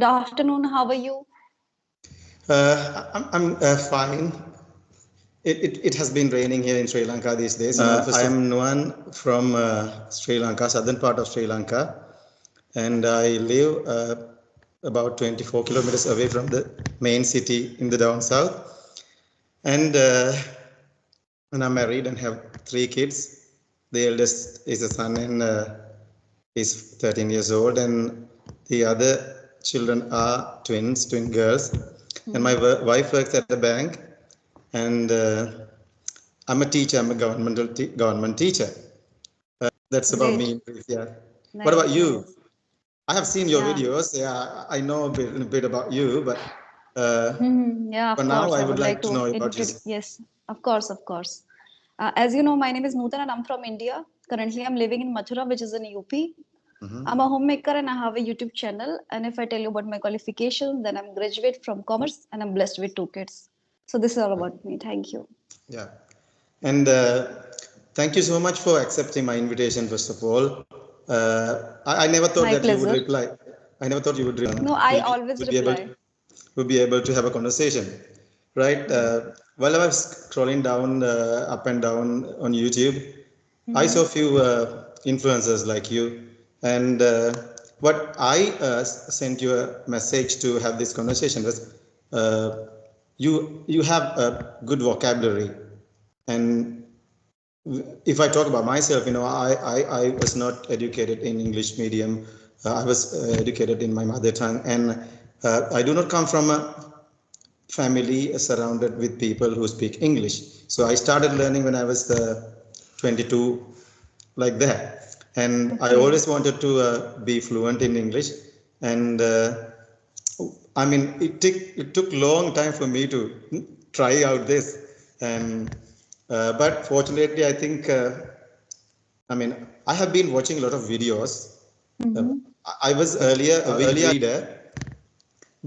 Good afternoon. How are you? I'm fine. It has been raining here in Sri Lanka these days. I am Nuan from Sri Lanka, southern part of Sri Lanka, and I live about 24 kilometers away from the main city in the down south. And I'm married and have 3 kids. The eldest is a son and is 13 years old, and the other children are twin girls. And my wife works at the bank, and I'm a teacher. I'm a government teacher. That's about Great. me in brief. Yeah. What Nice, about you? nice. I have seen your Yeah. videos. Yeah, I know a bit about you, but uh, Yeah, for of now, course. I I would would like like to to know about you. introduce. Yes, of course, of course. As you know, my name is Nutan and I'm from India. Currently, I'm living in Mathura, which is in UP. I'm a homemaker and I have a YouTube channel. And if I tell you about my qualifications, then I'm graduate from commerce and I'm blessed with 2 kids. So this is all about me. Thank you. Yeah, and thank you so much for accepting my invitation. First of all, I never thought My that you would pleasure. reply. I never thought you would No, I we always would be able reply. to, would be able to have a conversation, right? Yes. While I was scrolling down up and down on YouTube, I Mm-hmm. saw a few influencers like you, and what I sent you a message to have this conversation was uh, you have a good vocabulary, and if I talk about myself, I was not educated in English medium. I was educated in my mother tongue, and I do not come from a family surrounded with people who speak English. So I started learning when I was 22, like that. And I Okay. always wanted to be fluent in English. And I mean, it took long time for me to try out this. And but fortunately, I think I mean I have been watching a lot of videos. Uh, Mm-hmm. I was earlier a weak reader,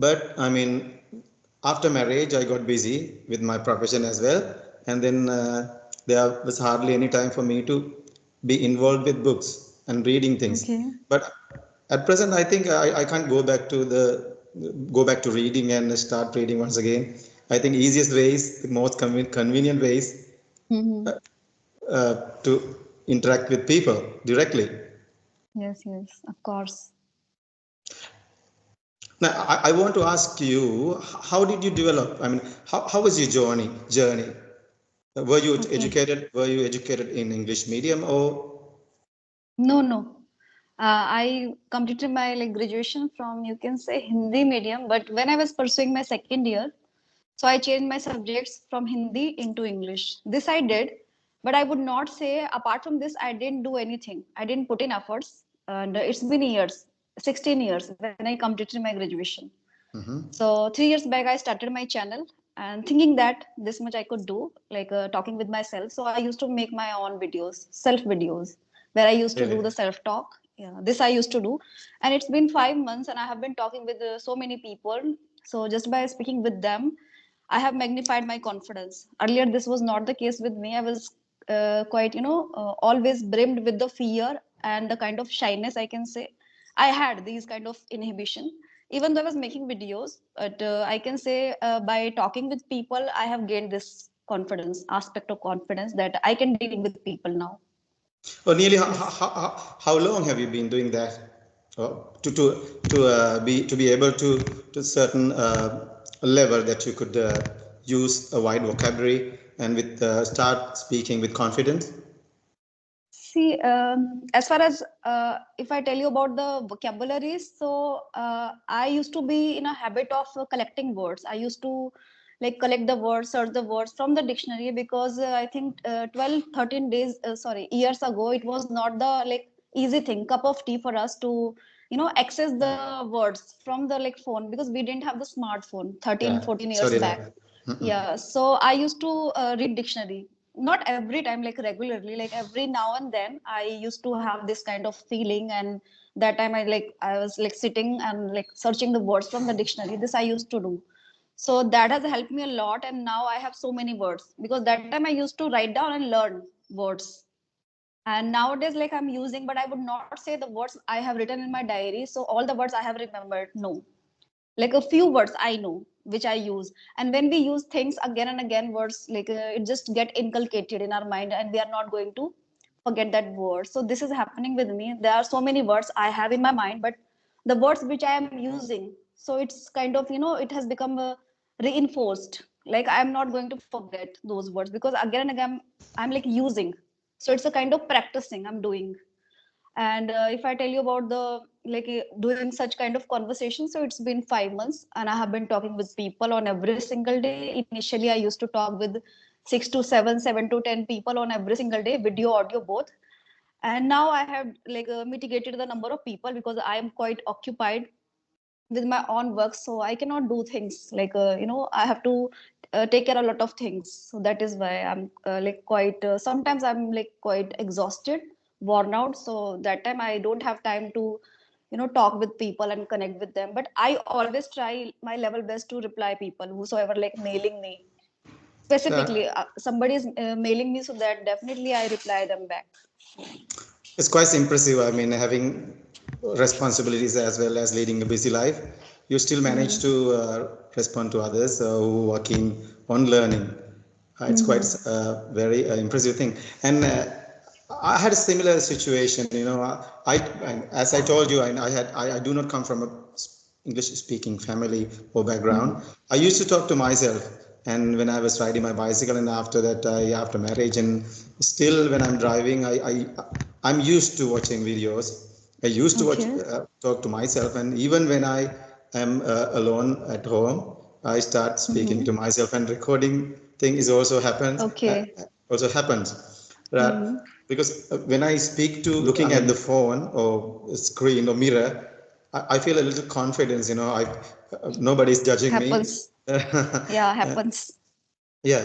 but I mean, after marriage, I got busy with my profession as well, and then there was hardly any time for me to be involved with books and reading things. Okay. But at present, I think I can't go back to reading and start reading once again. I think easiest ways, the most convenient ways Mm-hmm. to interact with people directly. Yes, yes, of course. Now, I want to ask you, how did you develop? I mean, how was your journey? Were you Okay. educated? Were you educated in English medium or? No, no. I completed my graduation from, you can say, Hindi medium, but when I was pursuing my second year, so I changed my subjects from Hindi into English. This I did, but I would not say apart from this I didn't do anything. I didn't put in efforts, and it's been years, 16 years when I completed my graduation. Mhm. So 3 years back, I started my channel and thinking that this much I could do, talking with myself. So I used to make my own videos, self videos, where I used to Really? do the self talk. Yeah, this I used to do, and it's been 5 months, and I have been talking with so many people. So just by speaking with them, I have magnified my confidence. Earlier, this was not the case with me. I was quite, always brimmed with the fear and the kind of shyness, I can say. I had these kind of inhibition even though I was making videos, but I can say by talking with people, I have gained this confidence, aspect of confidence that I can deal with people now. Or nearly Yes. how long have you been doing that? To be able to certain level that you could use a wide vocabulary and with start speaking with confidence. See, as far as if I tell you about the vocabularies, so I used to be in a habit of collecting words. I used to collect the words, search the words from the dictionary because I think 12, 13 days, sorry, years ago, it was not the easy thing, cup of tea for us to, access the words from the phone because we didn't have the smartphone 13, Yeah. 14 years Sorry back. that. Yeah, so I used to read dictionary not every time regularly every now and then I used to have this kind of feeling and that time I was sitting and searching the words from the dictionary this I used to do so that has helped me a lot and now I have so many words because that time I used to write down and learn words and nowadays I'm using but I would not say the words I have written in my diary so all the words I have remembered no like a few words I know which I use, and when we use things again and again, words like it just get inculcated in our mind, and we are not going to forget that word. So this is happening with me. There are so many words I have in my mind, but the words which I am using, so it's kind of, it has become reinforced. Like I'm not going to forget those words because again and again I'm like using. So it's a kind of practicing I'm doing. And if I tell you about the like doing such kind of conversation, so it's been 5 months, and I have been talking with people on every single day. Initially, I used to talk with 6 to 7, 7 to 10 people on every single day, video, audio, both. And now I have like mitigated the number of people because I am quite occupied with my own work, so I cannot do things like I have to take care of a lot of things. So that is why I'm like quite sometimes I'm like quite exhausted, worn out. So that time I don't have time to talk with people and connect with them, but I always try my level best to reply people whosoever like mailing me Yeah. specifically. Somebody is mailing me, so that definitely I reply them back. It's quite impressive. I mean, having responsibilities as well as leading a busy life, you still manage Hmm. to respond to others who are keen on learning. It's quite Hmm. very impressive thing. And I had a similar situation. As I told you, I do not come from a English speaking family or background. Hmm. I used to talk to myself, and when I was riding my bicycle, and after that, after marriage, and still when I'm driving, I'm used to watching videos. I used to watch Okay. talk to myself, and even when I am alone at home, I start speaking Hmm. to myself, and recording thing is Okay. also happens. Hmm. Because when I speak to, looking at the phone or screen or mirror, I feel a little confidence. Nobody's judging me. Happens. Yeah, happens. Yeah,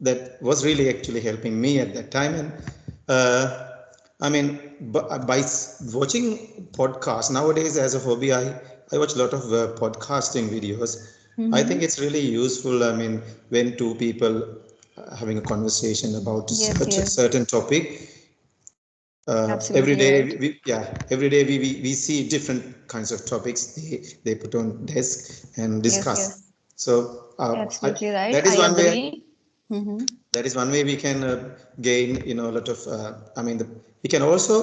that was really actually helping me at that time. And I mean, by watching podcasts nowadays as a hobby, I watch a lot of podcasting videos. I think Hmm. it's really useful. I mean, when two people having a conversation about a Yes, yes, certain topic, every absolutely day right. every day we see different kinds of topics they put on desk and Yes, discuss. yes, So absolutely right. that I is one way. agree. Hmm. We can gain a lot of I mean we can also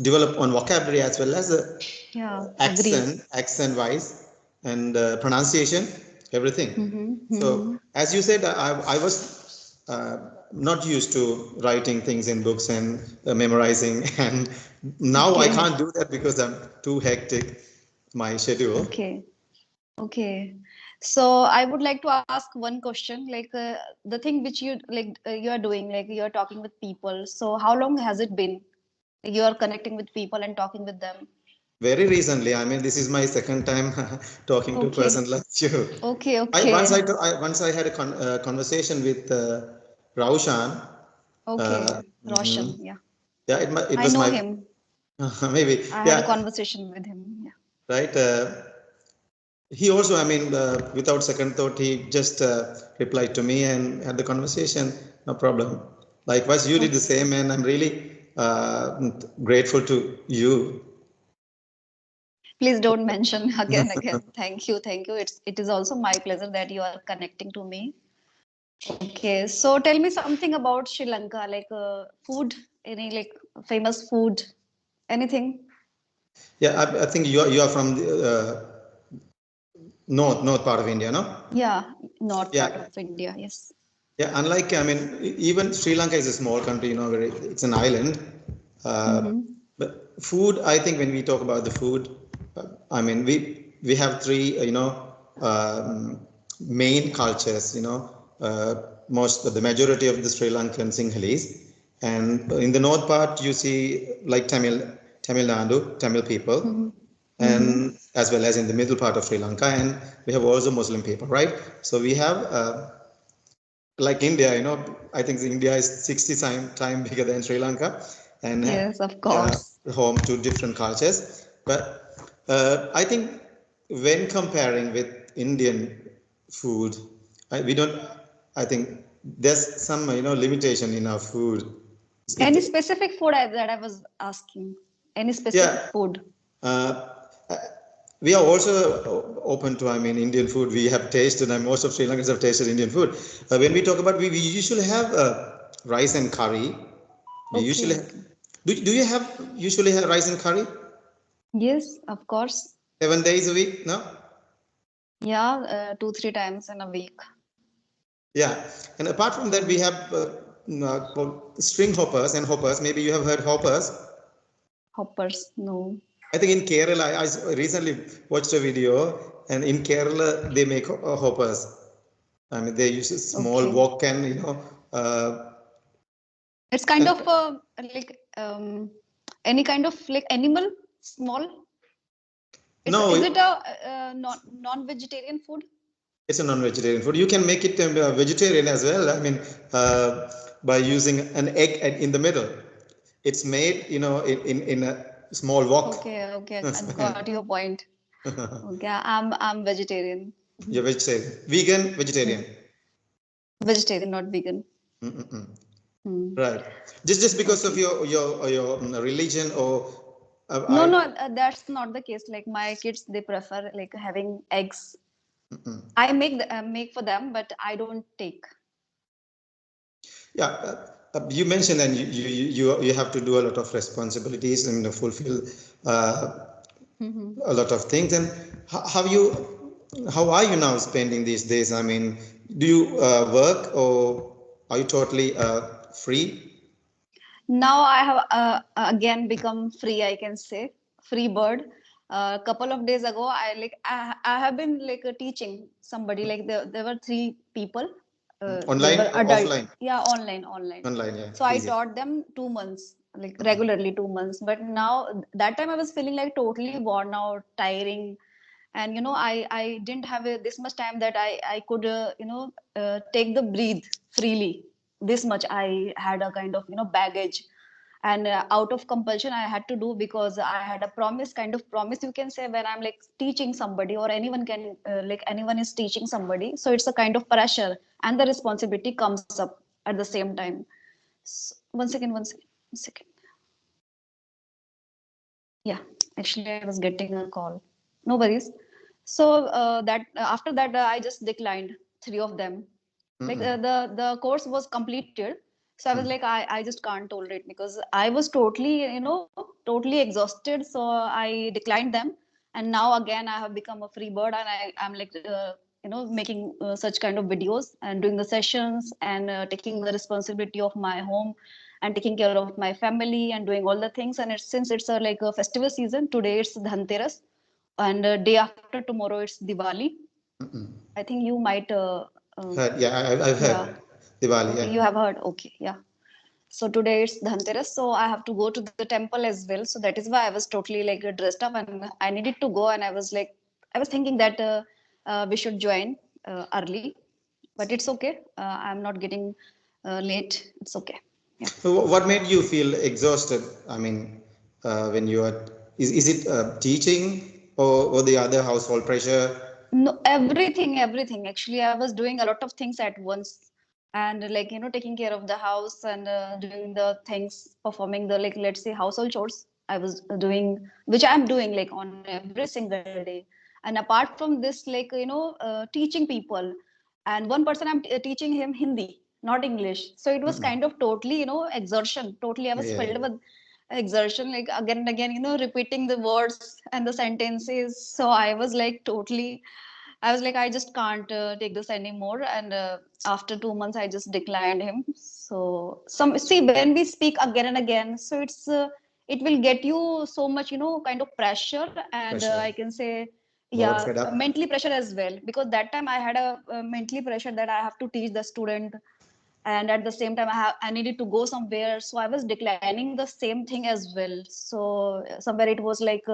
develop on vocabulary as well as Yeah, agree. accent wise and pronunciation, everything. Hmm. So Hmm. as you said, I was not used to writing things in books and memorizing and now I Okay, can't do that because I'm too hectic my schedule. okay, okay. So I would like to ask one question, like the thing which you are doing, like you are talking with people. So how long has it been? You are connecting with people and talking with them. Very recently, I mean, this is my second time talking to a Okay, person like you. okay, I okay, once I had a conversation with Raushan. okay. Mhm. Roshan, yeah, Yeah, it I was know my him. maybe, I had a yeah, conversation with him. Yeah. right. He also, I mean, without second thought, he just replied to me and had the conversation. No problem. Likewise, you did the Okay. same, and I'm really grateful to you. Please don't mention again, again. Thank you, thank you. It is also my pleasure that you are connecting to me. Okay, so tell me something about Sri Lanka, like food, any like famous food, anything? Yeah, I think you are from the north part of India, no? Yeah, north part Yeah, of India. Yes. yeah. Unlike, I mean, even Sri Lanka is a small country, it's an island. Uh, Mm-hmm. but food, I think, when we talk about the food, I mean, we have three, um, main cultures. Most the majority of the Sri Lankan Sinhalese, and in the north part you see like Tamil Nadu, Tamil people, Mm-hmm. Mm-hmm. and as well as in the middle part of Sri Lanka, and we have also Muslim people, right? So we have like India, I think India is 60 time bigger than Sri Lanka, and Yes, of course. home to different cultures. But I think when comparing with Indian food, we don't. I think there's some limitation in our food. Any It, specific food that I was asking? Any specific yeah, food? Uh, we are also open to, I mean, Indian food. We have tasted, and most of Sri Lankans have tasted Indian food. When we talk about, we usually have rice and curry. We Okay, usually okay. do you have usually have rice and curry Yes, of course. 7 days a week? No? Yeah, 2, 3 times in a week. Yeah. And apart from that, we have string hoppers and hoppers. Maybe you have heard hoppers. Hoppers, no. I think in Kerala, I recently watched a video, and in Kerala they make hoppers. I mean, they use a small Okay. wok and It's kind and of like any kind of like animal, small. no, Is it a non-vegetarian food? it's a non-vegetarian food. You can make it vegetarian as well. I mean, by using an egg in the middle. It's made, in a small wok. Okay, okay, I got your point. Okay, I'm vegetarian. You're vegetarian, vegan, Hmm. vegetarian. Vegetarian, not vegan. Mm-mm-mm. Hmm. Right. Just because of Okay. your religion or No, I. no, that's not the case. Like my kids, they prefer like having eggs. I make for them, but I don't take. Yeah, you mentioned that you have to do a lot of responsibilities and fulfill Hmm. a lot of things. And how are you now spending these days? I mean, do you work or are you totally free? Now I have again become free. I can say free bird. A couple of days ago, I have been like teaching somebody. Like there were 3 people. They Online were or adult. offline? Yeah, online. Online, yeah, So I easy. taught them 2 months, like regularly 2 months. But now that time I was feeling like totally worn out, tiring, and I didn't have this much time that I could take the breathe freely. This much I had a kind of baggage, and out of compulsion I had to do, because I had a promise, kind of promise you can say, when I'm like teaching somebody, or anyone can like anyone is teaching somebody, so it's a kind of pressure, and the responsibility comes up at the same time. So, one second. Yeah, actually I was getting a call. No worries. So that after that I just declined 3 of them. Like the course was completed, so I was like, I just can't tolerate, because I was totally totally exhausted, so I declined them. And now again I have become a free bird, and I'm like making such kind of videos and doing the sessions, and taking the responsibility of my home, and taking care of my family, and doing all the things. And since it's like a festival season, today it's Dhanteras, and day after tomorrow it's Diwali. I think you might Heard, yeah, I've yeah. heard Diwali. Okay, Yeah. you have heard. Okay, yeah. So today it's Dhanteras, so I have to go to the temple as well. So that is why I was totally like dressed up, and I needed to go. And I was thinking that we should join early, but it's okay. I'm not getting late. It's okay. Yeah. So what made you feel exhausted? I mean, when you are, is it teaching or the other household pressure? No, everything. Actually, I was doing a lot of things at once, and like taking care of the house, and doing the things, performing the, like, let's say, household chores. I was doing, which I'm doing like on every single day. And apart from this, like teaching people, and one person I'm teaching him Hindi, not English. So it was kind of totally exertion. Totally, I was Yeah, filled with exertion, like again and again, repeating the words and the sentences. So I was like totally, I was like, I just can't take this anymore. And after 2 months, I just declined him. So some, see, when we speak again and again, so it will get you so much, kind of pressure, and pressure, I can say, bored, yeah, fed up. mentally pressure as well. Because that time I had a mentally pressure that I have to teach the student, and at the same time I needed to go somewhere, so I was declining the same thing as well. So somewhere it was like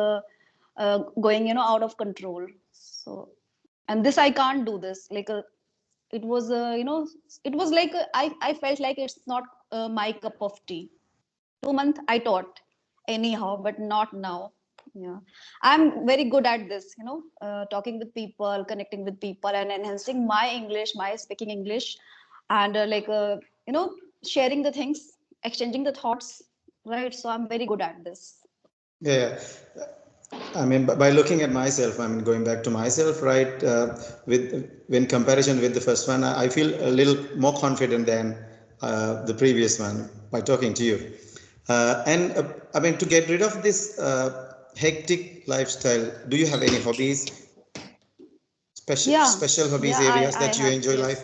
going out of control. So, and this I can't do this, like it was it was like I felt like it's not my cup of tea. 2 months I taught anyhow, but not now. Yeah, I'm very good at this, talking with people, connecting with people, and enhancing my English, my speaking English, and you know sharing the things, exchanging the thoughts, right? So I'm very good at this. Yeah, yeah. I mean, by looking at myself, I mean, going back to myself, right? With when comparison with the first one, I feel a little more confident than the previous one by talking to you. And I mean, to get rid of this hectic lifestyle, do you have any hobbies, Yeah, special hobbies yeah, areas I that you have, enjoy life?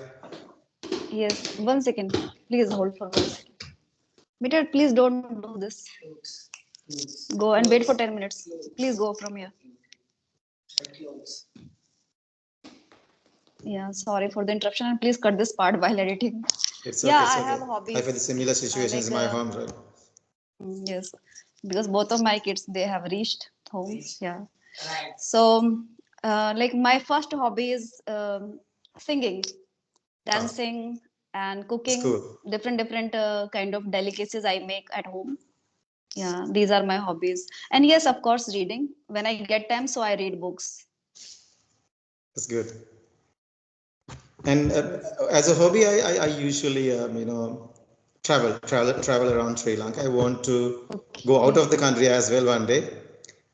yes. Yes, 1 second. Please hold for 1 second. Meter, please don't do this. Go and wait for 10 minutes. Please go from here. Yeah, sorry for the interruption and please cut this part while editing. It's Yeah, okay. It's I okay. have I've had hobbies. similar situations Like, in my home, right? yes, because both of my kids, they have reached home. Yeah. So, like my first hobby is singing, Oh, dancing, and that's cooking cool. different kind of delicacies I make at home. Yeah, these are my hobbies. And yes, of course, reading. When I get time, so I read books. That's good. And as a hobby, I usually, travel around Sri Lanka. I want to go out Okay. of the country as well one day,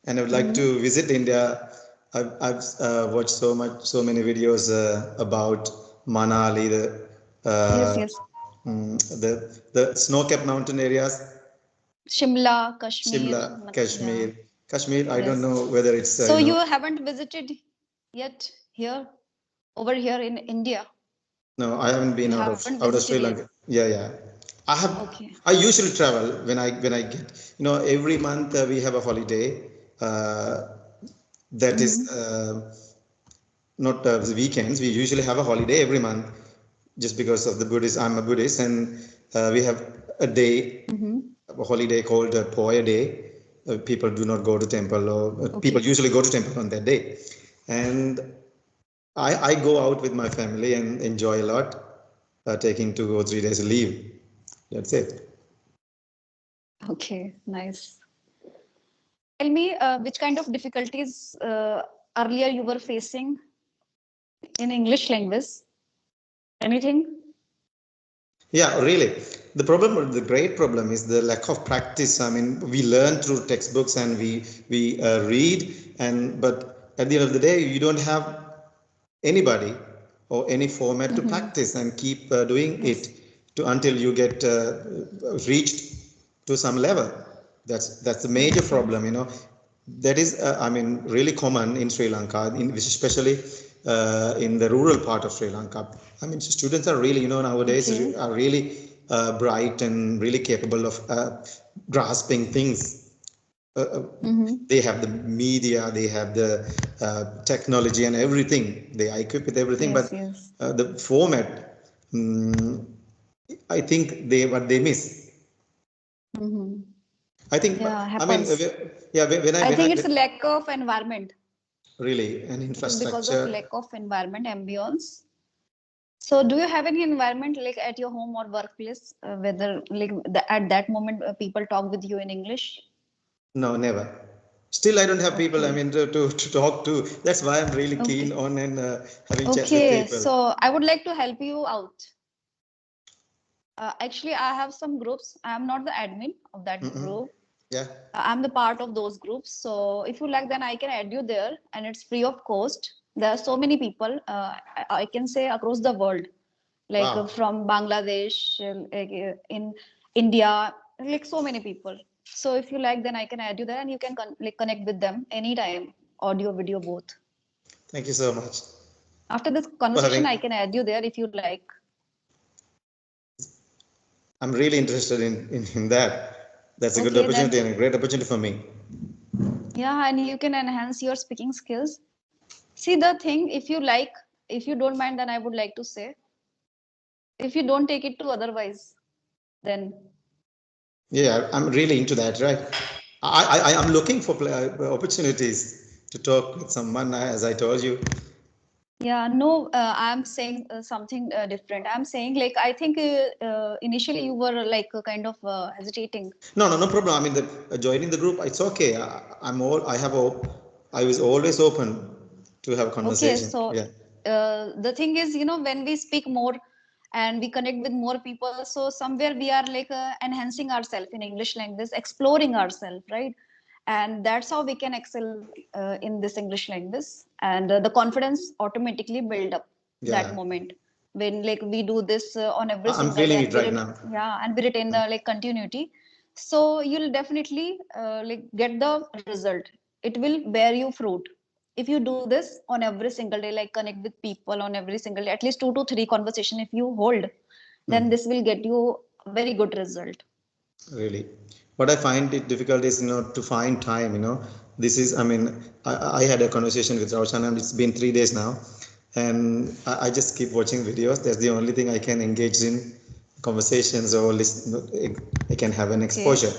and I would like Mm-hmm. to visit India. I've watched so many videos about Manali, Yes, uh, yes. the snow-capped mountain areas, Shimla, Kashmir. Shimla, Yeah, Kashmir. Kashmir, I don't yes. know whether it's So you haven't visited yet here, over here in India? no, I haven't been You haven't out of visited Sri yet? Lanka. Yeah, yeah. I have. Okay. I usually travel when I get. Every month we have a holiday. Uh, that is Mm-hmm. not the weekends. We usually have a holiday every month, just because of the Buddhist. I'm a Buddhist, and we have a day, Mm-hmm. a holiday called Poya Day. People do not go to temple, or people Okay. usually go to temple on that day, and I go out with my family and enjoy a lot, taking 2 or 3 days leave. That's it. Okay. Nice. Tell me, which kind of difficulties earlier you were facing in English language? Anything? Yeah, really. The great problem is the lack of practice. I mean, we learn through textbooks and we read, and but at the end of the day, you don't have anybody or any format to Mm-hmm. practice and keep doing it Yes. to until you get reached to some level. That's the major Yes. Yes. problem. That is, I mean, really common in Sri Lanka, especially in the rural part of Sri Lanka. I mean, students are really, nowadays Okay. are really bright and really capable of grasping things. uh, uh, Mm-hmm. they have the media, they have the technology and everything. They are equipped with everything, Yes. but Yes. the format, mm, I think what they miss. Mm-hmm. I think, Yeah, I mean, happens. yeah, I think it's a lack of environment. really an It is because of infrastructure. lack of environment ambience. So, do you have any environment like at your home or workplace, whether like at that moment people talk with you in English? No, never. Still, I don't have people. I Okay. mean, to talk to. That's why I'm really keen Okay. on and having chats with Okay. people. So, I would like to help you out. Actually, I have some groups. I am not the admin of that Mm-mm. group. Yeah. I'm the part of those groups. So if you like, then I can add you there, and it's free of cost. There are so many people. I can say across the world, like Wow. from Bangladesh, like, in India, like so many people. So if you like, then I can add you there, and you can like connect with them anytime, audio, video, both. Thank you so much After this for conversation, having. I can add you there if you like. I'm really interested in that. That's a good Okay, opportunity then and a great opportunity for me. yeah, and you can enhance your speaking skills. See the thing, if you like, if you don't mind, then I would like to say, if you don't take it to otherwise, then Yeah, I'm really into that, right? I'm looking for opportunities to talk with someone, as I told you. yeah, no, I'm saying something different. I'm saying like I think initially you were like kind of hesitating. No, no, no problem. I mean, joining the group, it's okay. I was always open to have Okay, conversation. so Yeah. the thing is, when we speak more and we connect with more people, so somewhere we are like enhancing ourselves in English language, exploring ourselves, right? and that's how we can excel in this English language. And the confidence automatically build up that Yeah, moment when like we do this on every I'm single day, feeling and it right now. yeah, and we retain the like continuity. So you'll definitely like get the result. It will bear you fruit if you do this on every single day, like connect with people on every single day, at least 2 to 3 conversation if you hold, then Hmm. this will get you a very good result. Really, what I find it difficult is, to find time. This is, I mean, I had a conversation with Roshan, and it's been 3 days now, and I just keep watching videos. That's the only thing I can engage in conversations or listen. I can have an Okay. exposure.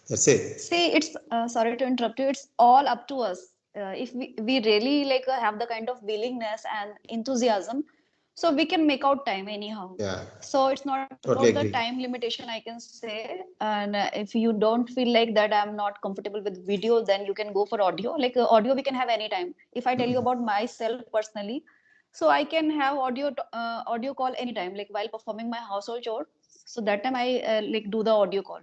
That's it. See, it's sorry to interrupt you. It's all up to us. If we really like have the kind of willingness and enthusiasm, so we can make out time anyhow. Yeah, So it's not about totally the agree. time limitation, I can say. And if you don't feel like that I'm not comfortable with video, then you can go for audio. Like audio, we can have anytime. If I tell you about myself personally, so I can have audio call anytime, like while performing my household chore. So that time I like do the audio call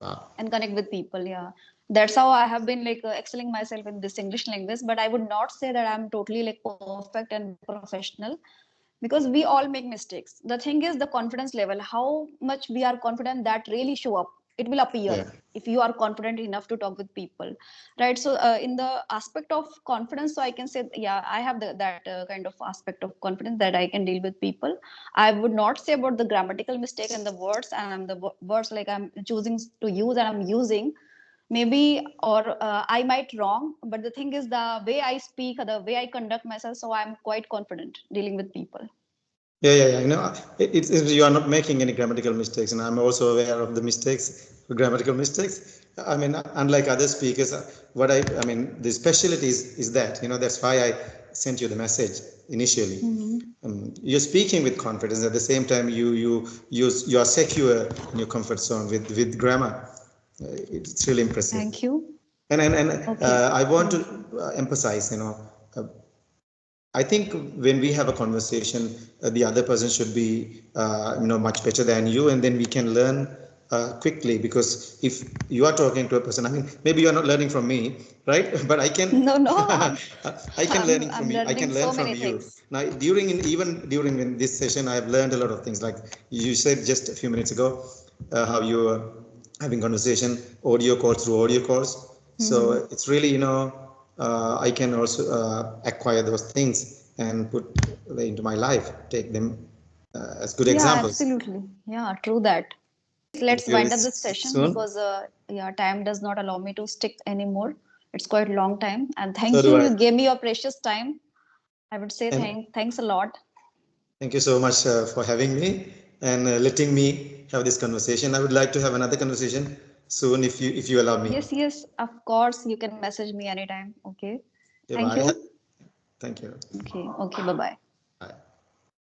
Wow. and connect with people. Yeah, that's how I have been like excelling myself in this English language. But I would not say that I'm totally like perfect and professional, because we all make mistakes. The thing is the confidence level, how much we are confident, that really show up. It will appear Yeah. if you are confident enough to talk with people, right? So in the aspect of confidence, so I can say yeah, I have that kind of aspect of confidence that I can deal with people. I would not say about the grammatical mistake and the words, and the words like I'm choosing to use and I'm using, maybe, or I might wrong, but the thing is the way I speak, the way I conduct myself, so I'm quite confident dealing with people. Yeah, yeah, yeah. You are not making any grammatical mistakes, and I'm also aware of the mistakes, grammatical mistakes. I mean, unlike other speakers, I mean, the specialty is that, that's why I sent you the message initially. Mhm. You're speaking with confidence. At the same time, you are secure in your comfort zone with grammar. It's really impressive. Thank you. And Okay. I want to Thank you. emphasize, uh, I think when we have a conversation, the other person should be, much better than you, and then we can learn quickly. Because if you are talking to a person, I mean, maybe you are not learning from me, right? But I can, No, no, I can learning I'm from you. I learning can learn so from many you. things. Now, even during in this session, I have learned a lot of things. Like you said just a few minutes ago, how you are having conversation, audio calls through audio calls. So Mhm. it's really, I can also acquire those things and put into my life, take them as good Yeah, examples. absolutely. Yeah, true that. Thank Let's you. wind up It's this session soon. because yeah, time does not allow me to stick anymore. It's quite a long time. And So thank do you. I. You gave me your precious time. I would say And thanks a lot. thank you so much for having me and letting me have this conversation. I would like to have another conversation soon if you allow me. Yes, yes, of course. You can message me anytime. Okay. Okay, Thank bye. you. Thank you. Okay. Okay. Bye bye.